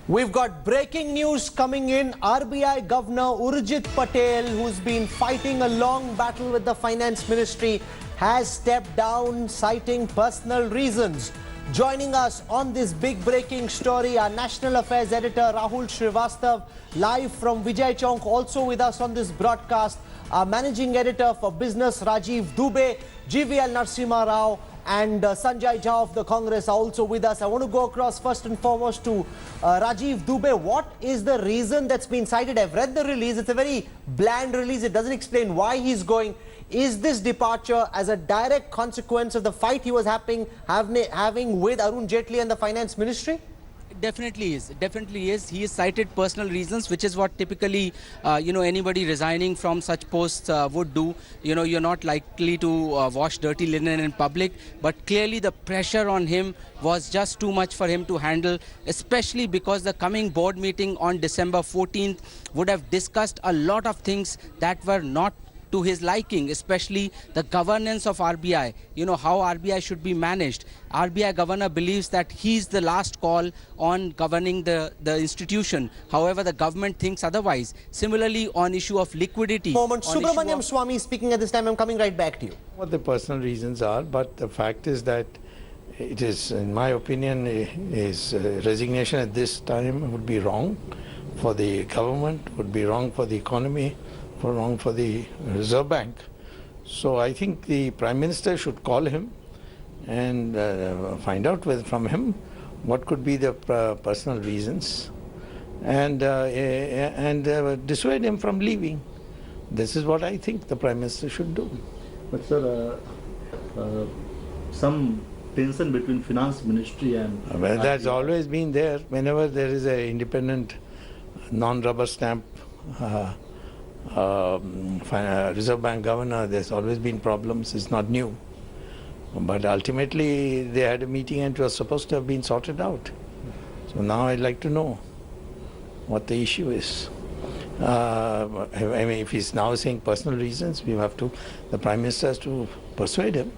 We've got breaking news coming in. RBI Governor Urjit Patel, who's been fighting a long battle with the Finance Ministry, has stepped down citing personal reasons. Joining us on this big breaking story, our National Affairs Editor Rahul Srivastav, live from Vijay Chowk. Also with us on this broadcast, our Managing Editor for Business Rajiv Dubey, GVL Narasimha Rao and Sanjay Jha of the Congress are also with us. I want to go across first and foremost to Rajiv Dubey. What is the reason that's been cited? I've read the release. It's a very bland release. It doesn't explain why he's going. Is this departure as a direct consequence of the fight he was having with Arun Jaitley and the Finance Ministry? Definitely is. He has cited personal reasons, which is what typically, anybody resigning from such posts would do. You're not likely to wash dirty linen in public, but clearly the pressure on him was just too much for him to handle, especially because the coming board meeting on December 14th would have discussed a lot of things that were not to his liking, especially the governance of RBI, how RBI should be managed. RBI governor believes that he's the last call on governing the institution. However, the government thinks otherwise. Similarly, on issue of liquidity. Subramaniam Swamy speaking at this time. I'm coming right back to you. What the personal reasons are, but the fact is that it is, in my opinion, his resignation at this time would be wrong for the government, would be wrong for the economy, wrong for the Reserve Bank. So I think the Prime Minister should call him and find out from him what could be the personal reasons and dissuade him from leaving. This is what I think the Prime Minister should do. But sir, some tension between Finance Ministry and... Well, that's always been there. Whenever there is an independent, non-rubber stamp Reserve Bank governor, there's always been problems. It's not new. But ultimately, they had a meeting and it was supposed to have been sorted out. So now I'd like to know what the issue is. If he's now saying personal reasons, the Prime Minister has to persuade him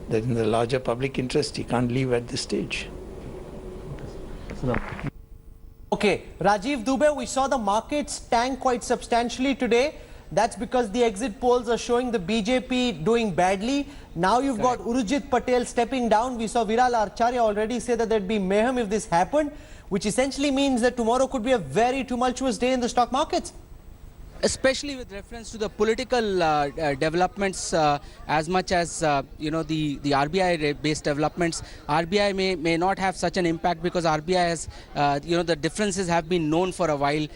that in the larger public interest, he can't leave at this stage. Okay, Rajiv Dubey, we saw the markets tank quite substantially today. That's because the exit polls are showing the BJP doing badly. Now you've got Urjit Patel stepping down. We saw Viral Acharya already say that there'd be mayhem if this happened, which essentially means that tomorrow could be a very tumultuous day in the stock markets. Especially with reference to the political developments, as much as the RBI-based developments. RBI may not have such an impact because RBI has, the differences have been known for a while,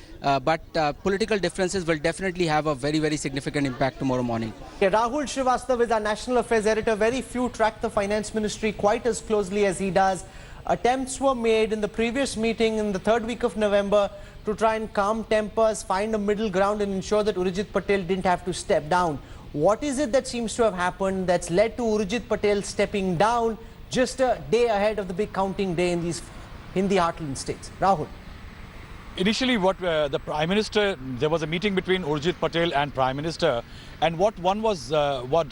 but political differences will definitely have a very, very significant impact tomorrow morning. Okay, Rahul Srivastav is our National Affairs Editor. Very few track the Finance Ministry quite as closely as he does. Attempts were made in the previous meeting in the third week of November to try and calm tempers, find a middle ground and ensure that Urjit Patel didn't have to step down. What is it that seems to have happened that's led to Urjit Patel stepping down just a day ahead of the big counting day in these Hindi heartland states? Rahul. Initially, the Prime Minister, there was a meeting between Urjit Patel and Prime Minister, and what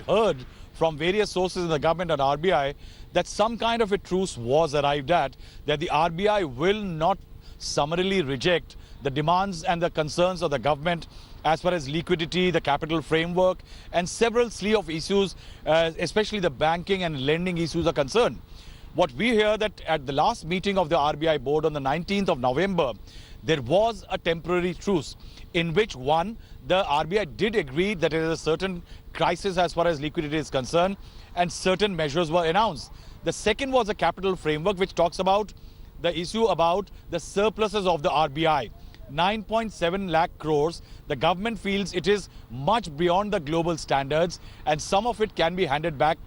heard from various sources in the government and RBI, that some kind of a truce was arrived at, that the RBI will not summarily reject the demands and the concerns of the government as far as liquidity, the capital framework and several slew of issues, especially the banking and lending issues are concerned. What we hear that at the last meeting of the RBI board on the 19th of November, there was a temporary truce in which the RBI did agree that there is a certain crisis as far as liquidity is concerned and certain measures were announced. The second was a capital framework which talks about the issue about the surpluses of the RBI. 9.7 lakh crores, the government feels it is much beyond the global standards and some of it can be handed back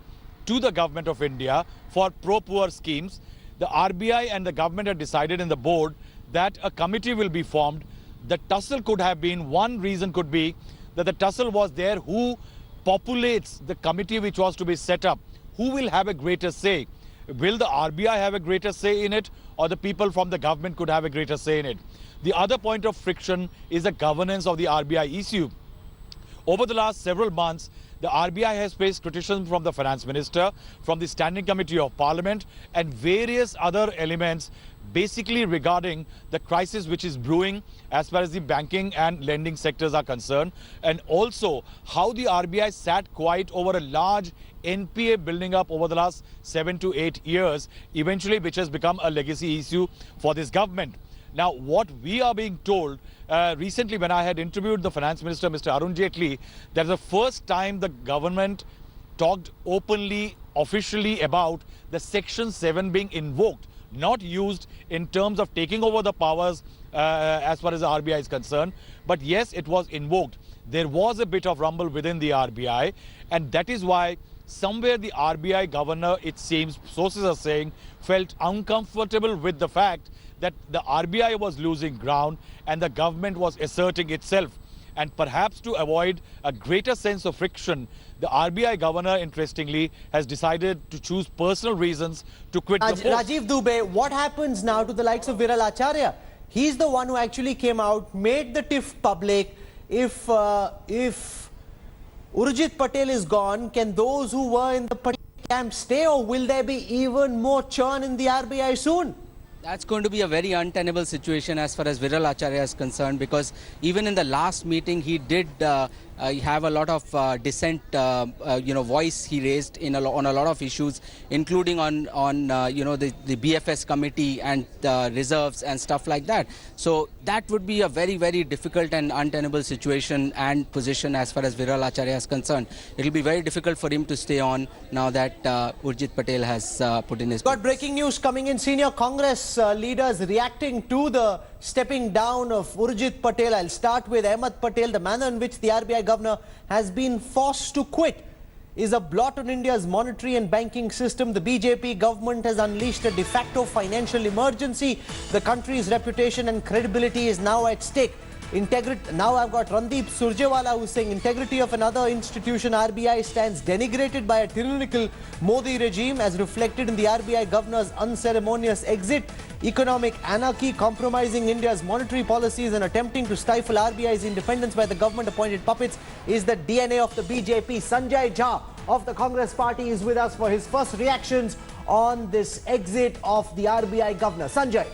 to the government of India for pro-poor schemes. The RBI and the government have decided in the board that a committee will be formed. The tussle could have been, one reason could be that the tussle was there who populates the committee which was to be set up. Who will have a greater say? Will the RBI have a greater say in it or the people from the government could have a greater say in it? The other point of friction is the governance of the RBI issue. Over the last several months, The RBI has faced criticism from the finance minister, from the standing committee of parliament and various other elements basically regarding the crisis which is brewing as far as the banking and lending sectors are concerned, and also how the RBI sat quiet over a large NPA building up over the last 7 to 8 years, eventually which has become a legacy issue for this government. Now, what we are being told recently when I had interviewed the finance minister, Mr. Arun Jaitley, that's the first time the government talked openly, officially about the Section 7 being invoked, not used in terms of taking over the powers as far as the RBI is concerned. But yes, it was invoked. There was a bit of rumble within the RBI, and that is why somewhere the RBI governor, it seems, sources are saying, felt uncomfortable with the fact that the RBI was losing ground and the government was asserting itself. And perhaps to avoid a greater sense of friction, the RBI governor, interestingly, has decided to choose personal reasons to quit the post. Rajiv Dubey, what happens now to the likes of Viral Acharya? He's the one who actually came out, made the TIF public. If Urjit Patel is gone, can those who were in the Patel camp stay, or will there be even more churn in the RBI soon? That's going to be a very untenable situation as far as Viral Acharya is concerned, because even in the last meeting he did have a lot of dissent, voice he raised on a lot of issues, including on the BFS committee and reserves and stuff like that. So that would be a very, very difficult and untenable situation and position as far as Viral Acharya is concerned. It will be very difficult for him to stay on now that Urjit Patel has put in his... Got breaking news coming in. Senior Congress leaders reacting to the stepping down of Urjit Patel. I'll start with Ahmed Patel. The manner in which the RBI governor has been forced to quit is a blot on India's monetary and banking system. The BJP government has unleashed a de facto financial emergency. The country's reputation and credibility is now at stake. Now I've got Randeep Surjewala who's saying integrity of another institution, RBI, stands denigrated by a tyrannical Modi regime as reflected in the RBI governor's unceremonious exit. Economic anarchy, compromising India's monetary policies and attempting to stifle RBI's independence by the government-appointed puppets is the DNA of the BJP. Sanjay Jha of the Congress party is with us for his first reactions on this exit of the RBI governor. Sanjay.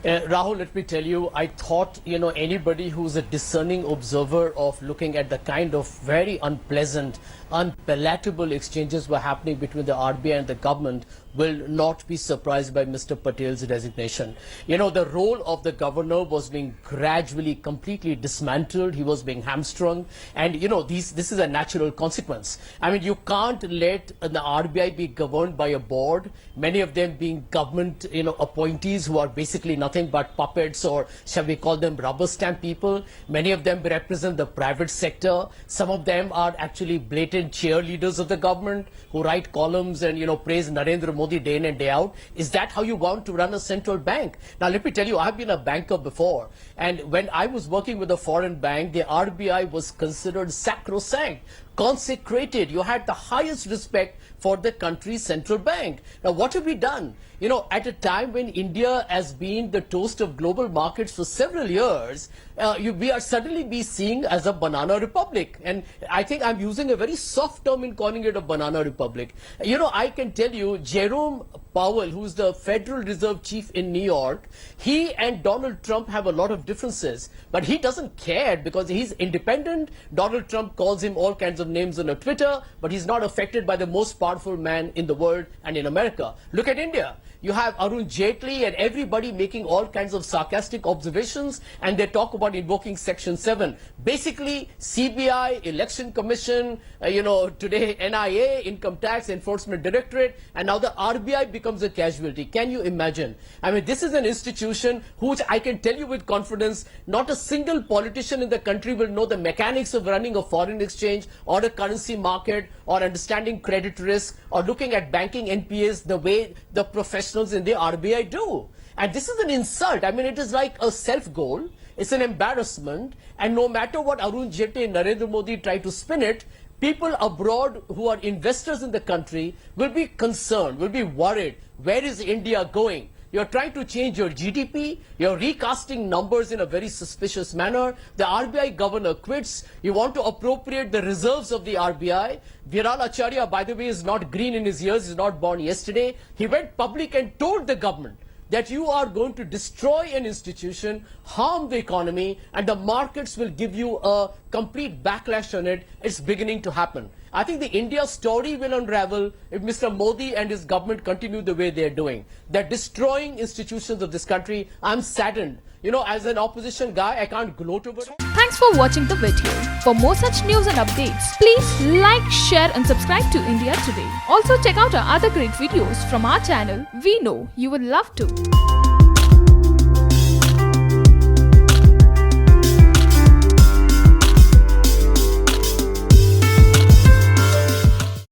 Rahul, let me tell you, I thought, anybody who's a discerning observer of looking at the kind of very unpleasant, unpalatable exchanges were happening between the RBI and the government will not be surprised by Mr. Patel's resignation. The role of the governor was being gradually, completely dismantled. He was being hamstrung. And, this is a natural consequence. I mean, you can't let the RBI be governed by a board, many of them being government, appointees who are basically nothing but puppets, or shall we call them rubber stamp people. Many of them represent the private sector. Some of them are actually blatant cheerleaders of the government who write columns and, praise Narendra Modi day in and day out. Is that how you want to run a central bank? Now, let me tell you, I've been a banker before. And when I was working with a foreign bank, the RBI was considered sacrosanct, consecrated. You had the highest respect for the country's central bank. Now, what have we done? At a time when India has been the toast of global markets for several years, we are suddenly be seen as a banana republic. And I think I'm using a very soft term in calling it a banana republic. I can tell you, Jerome Powell, who's the Federal Reserve Chief in New York, he and Donald Trump have a lot of differences, but he doesn't care because he's independent. Donald Trump calls him all kinds of names on Twitter, but he's not affected by the most powerful man in the world and in America. Look at India. You have Arun Jaitley and everybody making all kinds of sarcastic observations, and they talk about invoking Section 7. Basically, CBI, Election Commission, today NIA, Income Tax Enforcement Directorate, and now the RBI becomes a casualty. Can you imagine? I mean, this is an institution which I can tell you with confidence, not a single politician in the country will know the mechanics of running a foreign exchange or a currency market or understanding credit risk or looking at banking NPAs the way the professionals in the RBI do. And this is an insult. I mean, it is like a self-goal. It's an embarrassment. And no matter what Arun Jaitley and Narendra Modi try to spin it, people abroad who are investors in the country will be concerned, will be worried. Where is India going? You're trying to change your GDP. You're recasting numbers in a very suspicious manner. The RBI governor quits. You want to appropriate the reserves of the RBI. Viral Acharya, by the way, is not green in his ears. He's not born yesterday. He went public and told the government that you are going to destroy an institution, harm the economy, and the markets will give you a complete backlash on it. It's beginning to happen. I think the India story will unravel if Mr. Modi and his government continue the way they're doing. They're destroying institutions of this country. I'm saddened. You know, as an opposition guy, I can't gloat over it. Thanks for watching the video. For more such news and updates, please like, share and subscribe to India Today. Also check out our other great videos from our channel. We know you will love to.